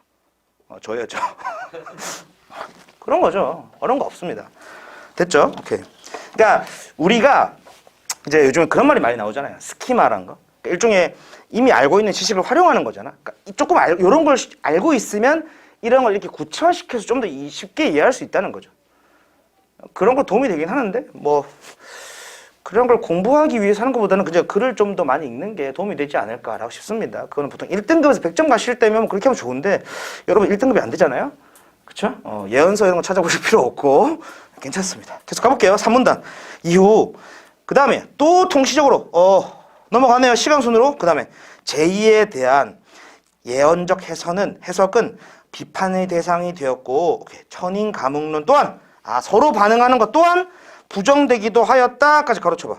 저야죠. 그런 거죠. 어려운 거 없습니다. 됐죠? 오케이. 그러니까 우리가 이제 요즘에 그런 말이 많이 나오잖아요. 스키마란 거. 그러니까 일종의 이미 알고 있는 지식을 활용하는 거잖아. 그러니까 조금 이런 걸 알고 있으면 이런 걸 이렇게 구체화시켜서 좀 더 쉽게 이해할 수 있다는 거죠. 그런 거 도움이 되긴 하는데 뭐 그런 걸 공부하기 위해서 하는 것보다는 그냥 글을 좀 더 많이 읽는 게 도움이 되지 않을까라고 싶습니다. 그거는 보통 1등급에서 100점 가실 때면 그렇게 하면 좋은데 여러분 1등급이 안 되잖아요. 그렇죠? 예언서 이런 거 찾아보실 필요 없고 괜찮습니다. 계속 가볼게요. 3문단 이후 그 다음에 또 통시적으로 넘어가네요. 시간순으로. 그 다음에 제2에 대한 예언적 해석은 비판의 대상이 되었고 천인 가문론 또한 서로 반응하는 것 또한 부정되기도 하였다까지 가로쳐봐.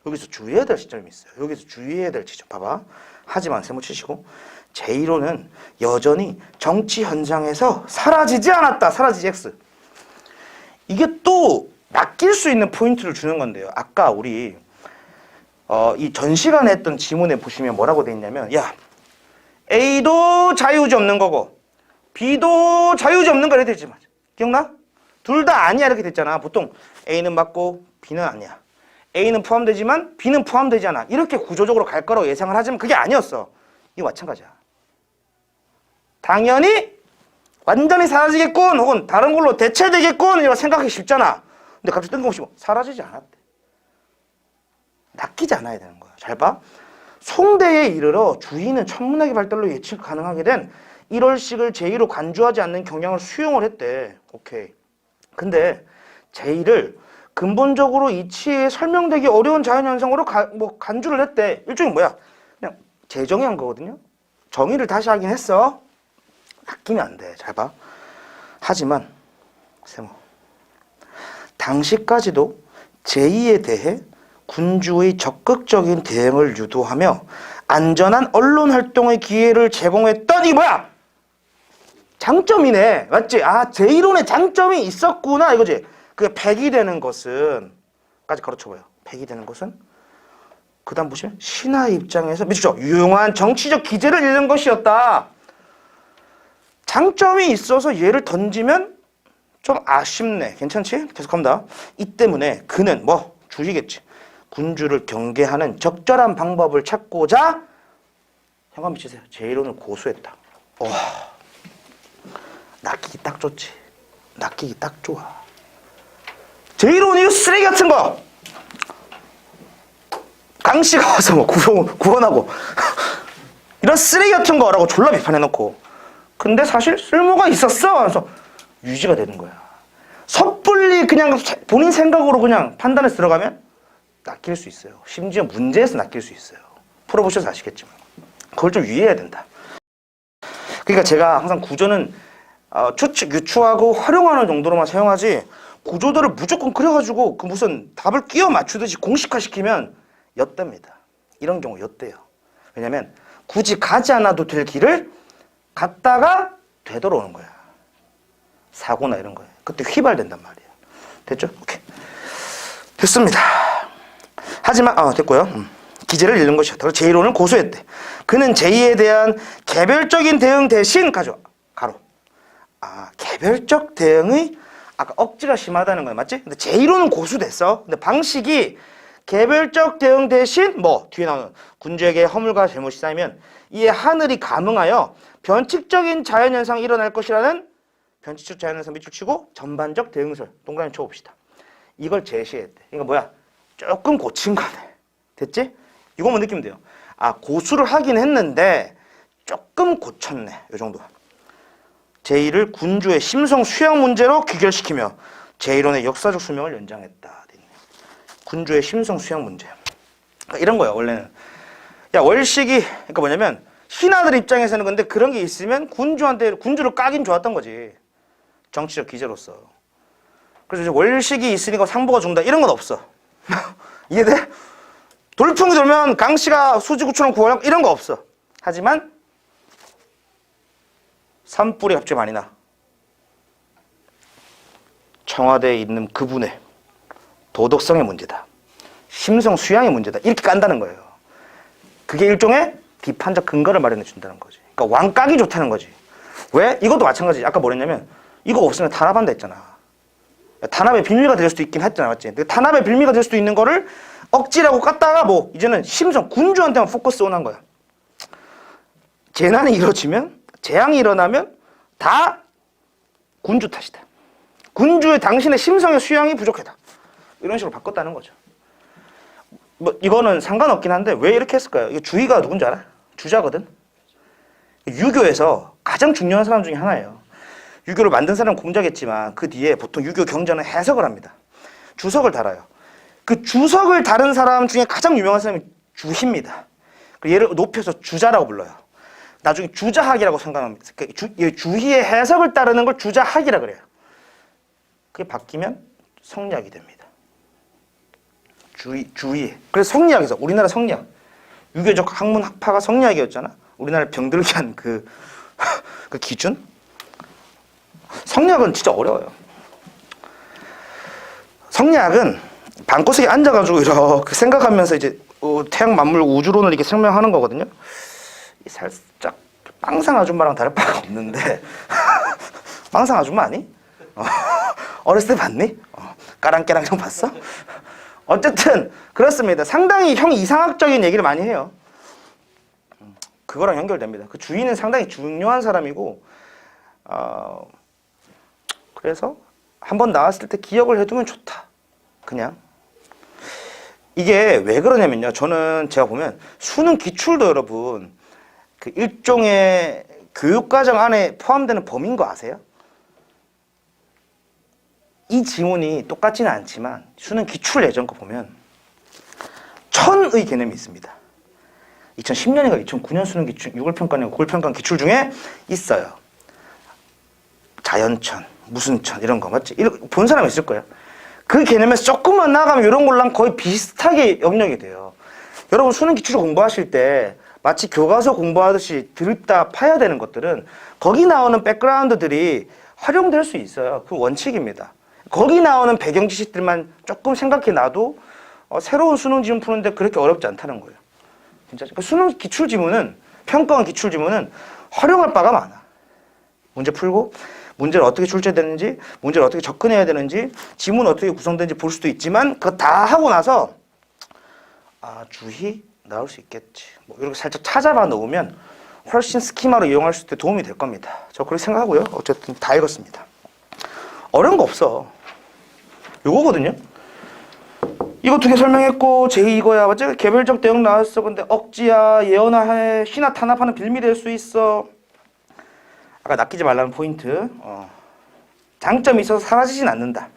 여기서 주의해야 될 시점이 있어요. 여기서 주의해야 될 지점 봐봐. 하지만 세모 치시고 제1호는 여전히 정치 현장에서 사라지지 않았다. 사라지지 X. 이게 또 낚일 수 있는 포인트를 주는 건데요. 아까 우리 이 전 시간에 했던 지문에 보시면 뭐라고 돼 있냐면 야 A도 자유지 없는 거고 B도 자유지 없는 거라 되지. 기억나? 둘 다 아니야 이렇게 됐잖아. 보통 A는 맞고 B는 아니야. A는 포함되지만 B는 포함되지 않아. 이렇게 구조적으로 갈 거라고 예상을 하지만 그게 아니었어. 이거 마찬가지야. 당연히 완전히 사라지겠군 혹은 다른 걸로 대체되겠군 이라고 생각하기 쉽잖아. 근데 갑자기 뜬금없이 사라지지 않았대. 낚이지 않아야 되는 거야. 잘 봐. 송대에 이르러 주의는 천문학의 발달로 예측 가능하게 된 1월식을 제2로 간주하지 않는 경향을 수용을 했대. 오케이. 근데 제2를 근본적으로 이치에 설명되기 어려운 자연현상으로 간주를 했대. 일종의 뭐야? 그냥 재정의한 거거든요. 정의를 다시 하긴 했어. 낚이면 안 돼. 잘 봐. 하지만 세모 당시까지도 제2에 대해 군주의 적극적인 대응을 유도하며 안전한 언론 활동의 기회를 제공했던 이 뭐야? 장점이네. 맞지? 제1호의 장점이 있었구나 이거지. 그게 폐기되는 것은 까지 가로쳐봐요. 폐기되는 것은 그 다음 보시면 신하의 입장에서 미치죠. 유용한 정치적 기제를 잃는 것이었다. 장점이 있어서 얘를 던지면 좀 아쉽네. 괜찮지? 계속합니다. 이 때문에 그는 주의겠지. 군주를 경계하는 적절한 방법을 찾고자 현관 미치세요. 제1호는 고수했다. 와, 낚이기 딱 좋지. 낚이기 딱 좋아. 제1호는 이 쓰레기 같은 거 강씨가 와서 구원하고 이런 쓰레기 같은 거라고 졸라 비판해놓고 근데 사실 쓸모가 있었어. 그래서 유지가 되는 거야. 섣불리 그냥 본인 생각으로 그냥 판단해서 들어가면 낚일 수 있어요. 심지어 문제에서 낚일 수 있어요. 풀어보셔서 아시겠지만 그걸 좀 유의해야 된다. 그러니까 제가 항상 구조는 추측, 유추하고 활용하는 정도로만 사용하지 구조들을 무조건 그려가지고 그 무슨 답을 끼워 맞추듯이 공식화시키면 엿됩니다. 이런 경우 엿돼요. 왜냐면 굳이 가지 않아도 될 길을 갔다가 되돌아오는 거야. 사고나 이런 거예요. 그때 휘발된단 말이에요. 됐죠? 오케이. 됐습니다. 하지만 됐고요. 기제를 잃는 것이었다. 제1호는 고소했대. 그는 제2에 대한 개별적인 대응 대신 가로. 개별적 대응의 아까 억지가 심하다는 거야. 맞지? 근데 제1호는 고수됐어. 근데 방식이 개별적 대응 대신 뒤에 나오는 군주에게 허물과 잘못이 쌓이면 이에 하늘이 감응하여 변칙적인 자연현상이 일어날 것이라는 변칙적 자연현상 밑줄 치고 전반적 대응설 동그라미 쳐봅시다. 이걸 제시했대. 이거 뭐야? 조금 고친 거네. 됐지? 이거만 느끼면 돼요. 고수를 하긴 했는데 조금 고쳤네. 이 정도. 제1을 군주의 심성 수양 문제로 귀결시키며 제1원의 역사적 수명을 연장했다. 군주의 심성 수양 문제. 그러니까 이런 거야 원래는. 월식이 그러니까 뭐냐면 신하들 입장에서는 근데 그런 게 있으면 군주를 까긴 좋았던 거지. 정치적 기제로서. 그래서 이제 월식이 있으니까 상보가 준다 이런 건 없어. 이해돼? 돌풍이 돌면 강씨가 수지구처럼 구하려고 이런 거 없어. 하지만 산불이 갑자기 많이 나. 청와대에 있는 그분의 도덕성의 문제다. 심성 수양의 문제다. 이렇게 깐다는 거예요. 그게 일종의 비판적 근거를 마련해 준다는 거지. 그러니까 왕깍이 좋다는 거지. 왜? 이것도 마찬가지. 아까 뭐랬냐면 이거 없으면 탄압한다 했잖아. 탄압의 빌미가 될 수도 있긴 했잖아. 맞지? 근데 탄압의 빌미가 될 수도 있는 거를 억지라고 깠다가 뭐 이제는 심성 군주한테만 포커스 온한 거야. 재난이 이루어지면 재앙이 일어나면 다 군주 탓이다. 군주의 당신의 심성의 수양이 부족하다. 이런 식으로 바꿨다는 거죠. 뭐 이거는 상관없긴 한데 왜 이렇게 했을까요? 이게 주의가 누군지 알아? 주자거든. 유교에서 가장 중요한 사람 중에 하나예요. 유교를 만든 사람은 공자겠지만 그 뒤에 보통 유교 경전은 해석을 합니다. 주석을 달아요. 그 주석을 다른 사람 중에 가장 유명한 사람이 주희입니다. 얘를 높여서 주자라고 불러요. 나중에 주자학이라고 생각합니다. 주희의 해석을 따르는 걸 주자학이라 그래요. 그게 바뀌면 성리학이 됩니다. 주의. 그래서 성리학에서 우리나라 성리학, 유교적 학문 학파가 성리학이었잖아. 우리나라를 병들게 한 그 기준. 성리학은 진짜 어려워요. 성리학은 방구석에 앉아가지고 이렇게 생각하면서 이제 태양 만물 우주론을 이렇게 설명하는 거거든요. 살짝 빵상 아줌마랑 다를 바가 없는데 빵상 아줌마 아니? 어렸을 때 봤니? 까랑깨랑 형 봤어? 어쨌든 그렇습니다. 상당히 형이 이상학적인 얘기를 많이 해요. 그거랑 연결됩니다. 그 주인은 상당히 중요한 사람이고 그래서 한번 나왔을 때 기억을 해두면 좋다. 그냥 이게 왜 그러냐면요. 저는 제가 보면 수능 기출도 여러분 그 일종의 교육과정 안에 포함되는 범위인 거 아세요? 이 지문이 똑같지는 않지만 수능 기출 예전 거 보면 천의 개념이 있습니다. 2010년인가 2009년 수능 기출 6월평가나 9월평가 기출 중에 있어요. 자연천, 무슨 천 이런 거 맞지? 본 사람 있을 거예요. 그 개념에서 조금만 나가면 이런 걸랑 거의 비슷하게 영역이 돼요. 여러분 수능 기출 공부하실 때 마치 교과서 공부하듯이 들었다 파야 되는 것들은 거기 나오는 백그라운드들이 활용될 수 있어요. 그 원칙입니다. 거기 나오는 배경 지식들만 조금 생각해 놔도 새로운 수능 지문 푸는데 그렇게 어렵지 않다는 거예요. 진짜 수능 기출 지문은 평가원 기출 지문은 활용할 바가 많아. 문제 풀고 문제를 어떻게 출제되는지, 문제를 어떻게 접근해야 되는지, 지문은 어떻게 구성되는지 볼 수도 있지만 그거 다 하고 나서 주희 나올 수 있겠지. 뭐 이렇게 살짝 찾아봐 놓으면 훨씬 스키마로 이용할 수 있게 도움이 될 겁니다. 저 그렇게 생각하고요. 어쨌든 다 읽었습니다. 어려운 거 없어. 요거거든요. 이거 두 개 설명했고 제2 이거야. 맞지? 개별적 대응 나왔어. 근데 억지야, 예언화해, 신화 탄압하는 빌미 될 수 있어. 아까 낚이지 말라는 포인트. 장점이 있어서 사라지진 않는다.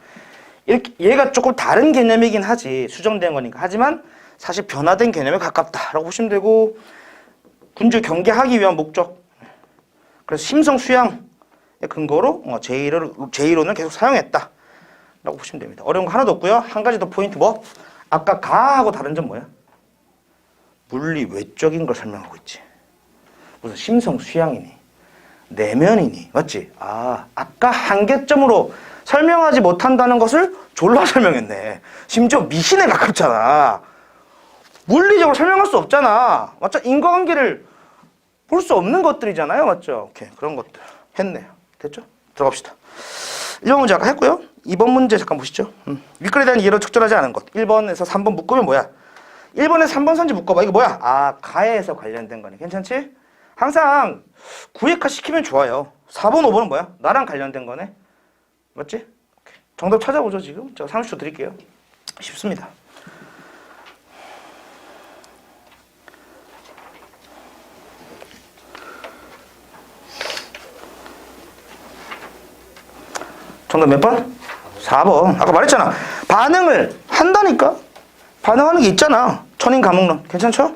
이렇게 얘가 조금 다른 개념이긴 하지. 수정된 거니까. 하지만 사실 변화된 개념에 가깝다라고 보시면 되고 군주 경계하기 위한 목적. 그래서 심성 수양의 근거로 제1론을 계속 사용했다. 라고 보시면 됩니다. 어려운 거 하나도 없고요. 한 가지 더 포인트 뭐? 아까 가하고 다른 점 뭐야? 물리 외적인 걸 설명하고 있지. 무슨 심성 수양이니 내면이니 맞지? 아까 한계점으로 설명하지 못한다는 것을 졸라 설명했네. 심지어 미신에 가깝잖아. 물리적으로 설명할 수 없잖아. 맞죠? 인과관계를 볼 수 없는 것들이잖아요. 맞죠? 오케이. 그런 것들 했네요. 됐죠? 들어갑시다. 1번 문제 아까 했고요. 2번 문제 잠깐 보시죠. 윗글에 대한 이해로 적절하지 않은 것. 1번에서 3번 묶으면 뭐야? 1번에서 3번 선지 묶어봐. 이거 뭐야? 가에서 관련된 거네. 괜찮지? 항상 구획화 시키면 좋아요. 4번, 5번은 뭐야? 나랑 관련된 거네. 맞지? 오케이. 정답 찾아보죠 지금. 제가 30초 드릴게요. 쉽습니다. 정답 몇 번? 4번. 아까 말했잖아. 반응을 한다니까? 반응하는 게 있잖아. 천인 감응론. 괜찮죠?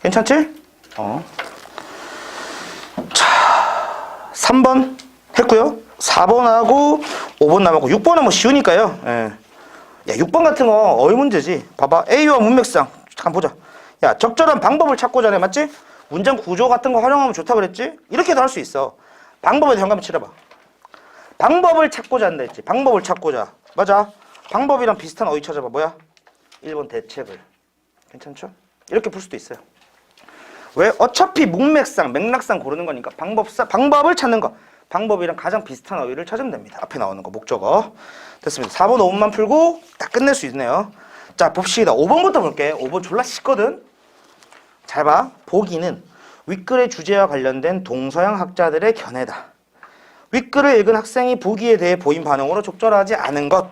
괜찮지? 자, 3번 했고요. 4번하고 5번 남았고 6번은 뭐 쉬우니까요. 예. 야, 6번 같은 거 어휘 문제지. 봐봐. A와 문맥상. 잠깐 보자. 야, 적절한 방법을 찾고자 해. 맞지? 문장 구조 같은 거 활용하면 좋다 그랬지? 이렇게도 할 수 있어. 방법에 점검 치러봐. 방법을 찾고자 한다 했지. 방법을 찾고자. 맞아. 방법이랑 비슷한 어휘 찾아봐. 뭐야? 1번 대책을. 괜찮죠? 이렇게 풀 수도 있어요. 왜? 어차피 맥락상 고르는 거니까 방법을 찾는 거. 방법이랑 가장 비슷한 어휘를 찾으면 됩니다. 앞에 나오는 거 목적어. 됐습니다. 4번, 5번만 풀고 딱 끝낼 수 있네요. 자, 봅시다. 5번부터 볼게. 5번 졸라 쉽거든. 잘 봐. 보기는 윗글의 주제와 관련된 동서양 학자들의 견해다. 윗글을 읽은 학생이 보기에 대해 보인 반응으로 적절하지 않은 것.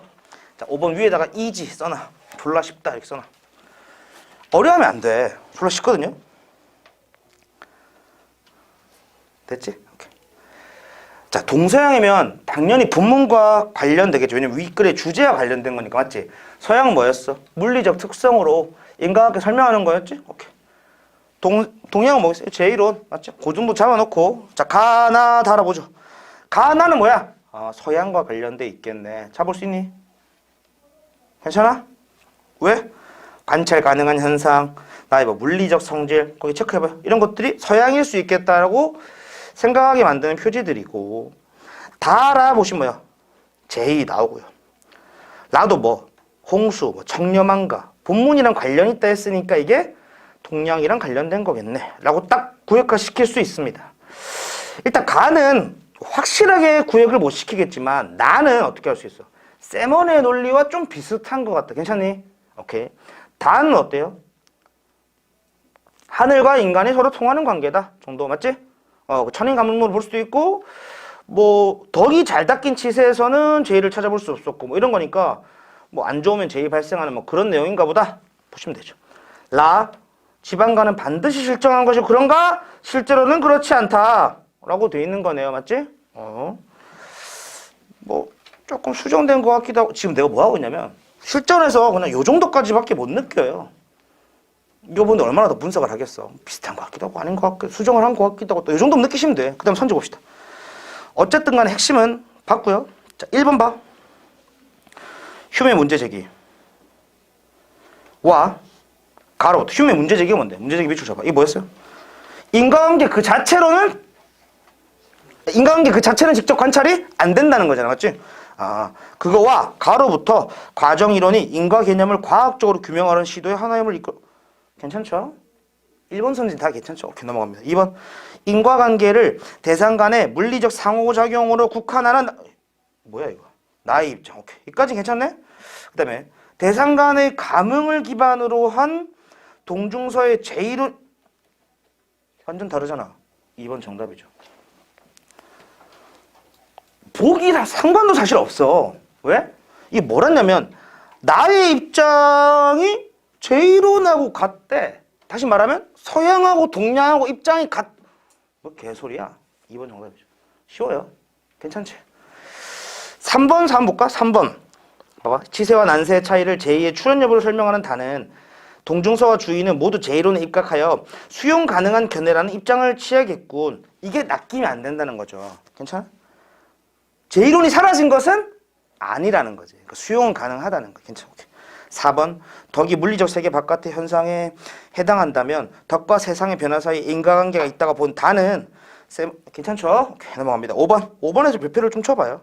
자, 5번 위에다가 이지 써놔. 졸라 쉽다 이렇게 써놔. 어려우면 안 돼. 졸라 쉽거든요. 됐지? 오케이. 자, 동서양이면 당연히 본문과 관련되겠죠. 왜냐면 윗글의 주제와 관련된 거니까 맞지? 서양은 뭐였어? 물리적 특성으로 인과학계 설명하는 거였지? 오케이. 동양은 뭐겠어요? 제1론 맞죠? 그 정도 잡아놓고 자, 가나 달아보죠. 가나는 뭐야? 서양과 관련돼 있겠네. 잡을 수 있니? 괜찮아? 왜? 관찰 가능한 현상, 나의 뭐 물리적 성질 거기 체크해봐요. 이런 것들이 서양일 수 있겠다라고 생각하게 만드는 표지들이고 다라 보시면 뭐야? 제이 나오고요. 나도 뭐 홍수, 뭐 청렴한가 본문이랑 관련 있다 했으니까 이게 동양이랑 관련된 거겠네 라고 딱 구역화 시킬 수 있습니다. 일단 가는 확실하게 구역을 못 시키겠지만 나는 어떻게 할 수 있어? 세먼의 논리와 좀 비슷한 것 같다. 괜찮니? 오케이. 다는 어때요? 하늘과 인간이 서로 통하는 관계다 정도 맞지? 천인 가문으로 볼 수도 있고 뭐 덕이 잘 닦인 치세에서는 제의를 찾아볼 수 없었고 뭐 이런 거니까 뭐 안 좋으면 제의 발생하는 뭐 그런 내용인가 보다 보시면 되죠. 라 지방간은 반드시 실정한 것이 그런가? 실제로는 그렇지 않다 라고 돼 있는 거네요. 맞지? 뭐 조금 수정된 것 같기도 하고 지금 내가 뭐 하고 있냐면 실전에서 그냥 요 정도까지밖에 못 느껴요. 이거 보는데 얼마나 더 분석을 하겠어. 비슷한 것 같기도 하고 아닌 것 같기도 수정을 한 것 같기도 하고 또 요 정도면 느끼시면 돼. 그 다음 선지 봅시다. 어쨌든 간에 핵심은 봤고요. 자, 1번 봐. 휴메 문제 제기 와 가로 휴메 문제 제기가 뭔데? 문제 제기 밑줄 잡아. 이게 뭐였어요? 인과관계 그 자체는 직접 관찰이 안 된다는 거잖아. 맞지? 그거와 가로부터 과정 이론이 인과 개념을 과학적으로 규명하는 시도의 하나임을 이끌어. 괜찮죠? 1번 선진 다 괜찮죠? 오케이, 넘어갑니다. 2번 인과관계를 대상 간의 물리적 상호작용으로 국한하는 뭐야 이거? 나의 입장. 오케이, 여기까지 괜찮네? 그 다음에 대상 간의 감흥을 기반으로 한 동중서의 제1은 완전 다르잖아. 2번 정답이죠. 보기랑 상관도 사실 없어. 왜? 이게 뭐랬냐면 나의 입장이 제1론하고 같대. 다시 말하면 서양하고 동양하고 입장이 뭐 개소리야. 2번 정답이죠. 쉬워요. 괜찮지? 3번 4번 볼까? 3번 봐봐. 치세와 난세의 차이를 제2의 출현 여부를 설명하는 단은 동중서와 주의는 모두 제1론에 입각하여 수용 가능한 견해라는 입장을 취하겠군. 이게 낚이면 안 된다는 거죠. 괜찮아? 제1론이 사라진 것은 아니라는 거지. 그러니까 수용은 가능하다는 거. 괜찮아. 4번 덕이 물리적 세계 바깥의 현상에 해당한다면 덕과 세상의 변화 사이 인과관계가 있다고 본 단은 괜찮죠? 오케이, 넘어갑니다. 5번에서 별표를 좀 쳐봐요.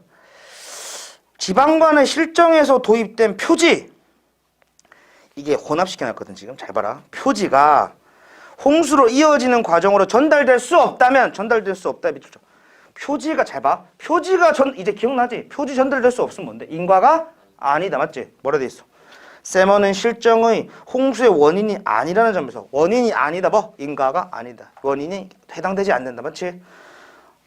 지방간의 실정에서 도입된 표지 이게 혼합시켜놨거든. 지금 잘 봐라. 표지가 홍수로 이어지는 과정으로 전달될 수 없다면 전달될 수 없다 밑줄 쳐. 표지가 잘 봐. 표지가 이제 기억나지? 표지 전달될 수 없으면 뭔데? 인과가 아니다. 맞지? 뭐라 돼 있어? 세먼은 실정의 홍수의 원인이 아니라는 점에서 원인이 아니다. 뭐? 인과가 아니다. 원인이 해당되지 않는다. 맞지?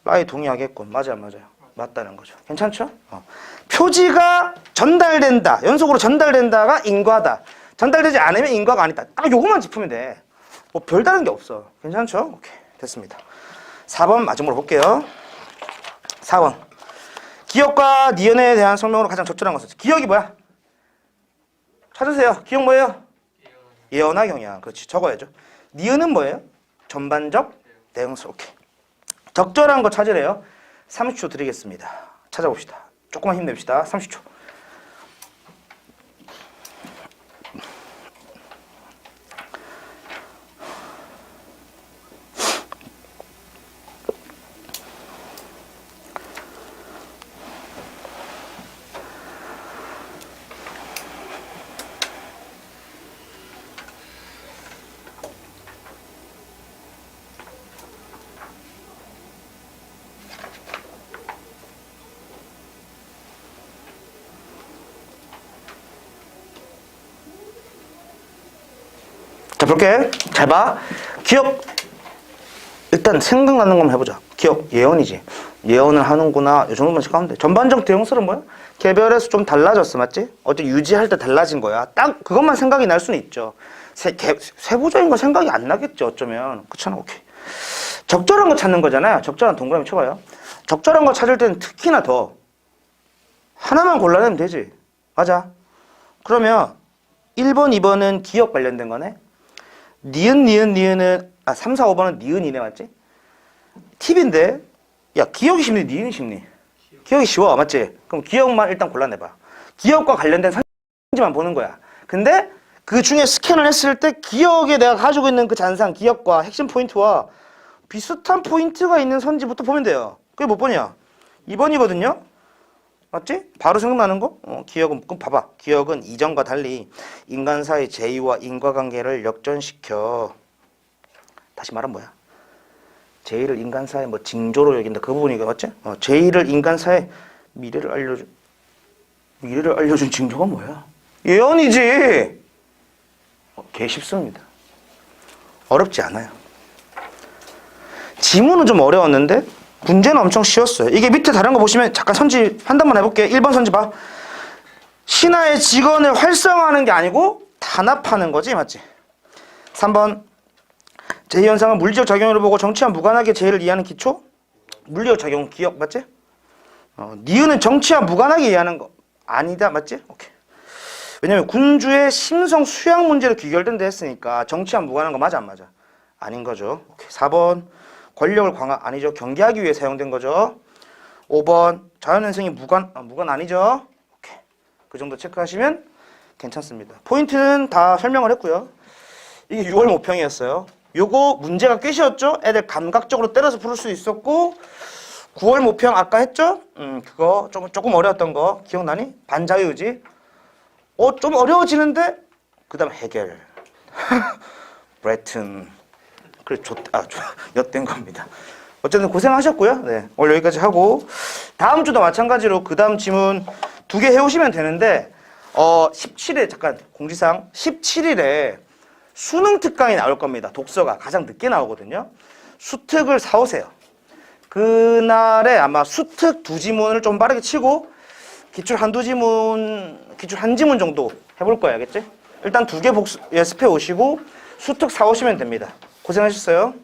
라이 동의하겠군. 맞아요. 맞아요. 맞다는 거죠. 괜찮죠? 표지가 전달된다. 연속으로 전달된다가 인과다. 전달되지 않으면 인과가 아니다. 딱 요것만 짚으면 돼. 뭐 별다른 게 없어. 괜찮죠? 오케이. 됐습니다. 4번 마지막으로 볼게요. 4번 기억과 니은에 대한 설명으로 가장 적절한 것은 기억이 뭐야? 찾으세요. 기억 뭐예요? 예언화 경향. 그렇지. 적어야죠. 니은은 뭐예요? 전반적 내용서. 오케이. 적절한 거 찾으래요. 30초 드리겠습니다. 찾아봅시다. 조금만 힘냅시다. 30초. 자, 볼게. 잘 봐. 기억. 일단 생각나는 것만 해보자. 기억. 예언이지. 예언을 하는구나. 이 정도만 생각하면 돼. 전반적 대용설은 뭐야? 개별에서 좀 달라졌어. 맞지? 어째 유지할 때 달라진 거야. 딱 그것만 생각이 날 수는 있죠. 세부적인 거 생각이 안 나겠지. 어쩌면. 그렇잖아. 오케이. 적절한 거 찾는 거잖아요. 적절한 동그라미 쳐봐요. 적절한 거 찾을 때는 특히나 더 하나만 골라내면 되지. 맞아. 그러면 1번, 2번은 기억 관련된 거네. 니은은 3, 4, 5번은 니은이네. 맞지? 팁인데 야, 기억이 쉽니? 니은이 쉽니? 기억이 쉬워. 맞지? 그럼 기억만 일단 골라내봐. 기억과 관련된 선지만 보는 거야. 근데 그 중에 스캔을 했을 때 기억에 내가 가지고 있는 그 잔상, 기억과 핵심 포인트와 비슷한 포인트가 있는 선지부터 보면 돼요. 그게 몇 번이야? 2번이거든요? 맞지? 바로 생각나는 거? 기억은, 그럼 봐봐. 기억은 이전과 달리 인간사의 제의와 인과관계를 역전시켜. 다시 말하면 뭐야? 제의를 인간사의 뭐 징조로 여긴다. 그 부분이 맞지? 제의를 인간사의 미래를 알려준 징조가 뭐야? 예언이지! 개 쉽습니다. 어렵지 않아요. 지문은 좀 어려웠는데 문제는 엄청 쉬웠어요. 이게 밑에 다른 거 보시면 잠깐 선지 판단만 해볼게. 1번 선지 봐. 신하의 직원을 활성화하는 게 아니고 단합하는 거지. 맞지? 3번 제의 현상은 물리적 작용으로 보고 정치와 무관하게 제의를 이해하는 기초? 물리적 작용 기억 맞지? 니은은 정치와 무관하게 이해하는 거 아니다. 맞지? 오케이. 왜냐면 군주의 심성 수양 문제로 귀결된다 했으니까 정치와 무관한 거 맞아 안 맞아? 아닌 거죠. 오케이. 4번 권력을 강화 아니죠. 경계하기 위해 사용된 거죠. 5번 자연현상이 무관 아니죠. 오케이. 그 정도 체크하시면 괜찮습니다. 포인트는 다 설명을 했고요. 이게 6월 모평이었어요. 요거 문제가 꽤 쉬웠죠? 애들 감각적으로 때려서 풀을 수 있었고 9월 모평 아까 했죠? 그거 조금 어려웠던 거 기억나니? 반자유지? 좀 어려워지는데 그 다음 해결 브레튼 그래 엿된 겁니다. 어쨌든 고생하셨고요. 네, 오늘 여기까지 하고 다음 주도 마찬가지로 그 다음 지문 2개 해오시면 되는데 17일 잠깐 공지사항 17일에 수능 특강이 나올 겁니다. 독서가 가장 늦게 나오거든요. 수특을 사오세요. 그날에 아마 수특 2지문을 좀 빠르게 치고 기출 한 지문 정도 해볼 거예요. 알겠지? 일단 2개 연습해 오시고 수특 사오시면 됩니다. 고생하셨어요.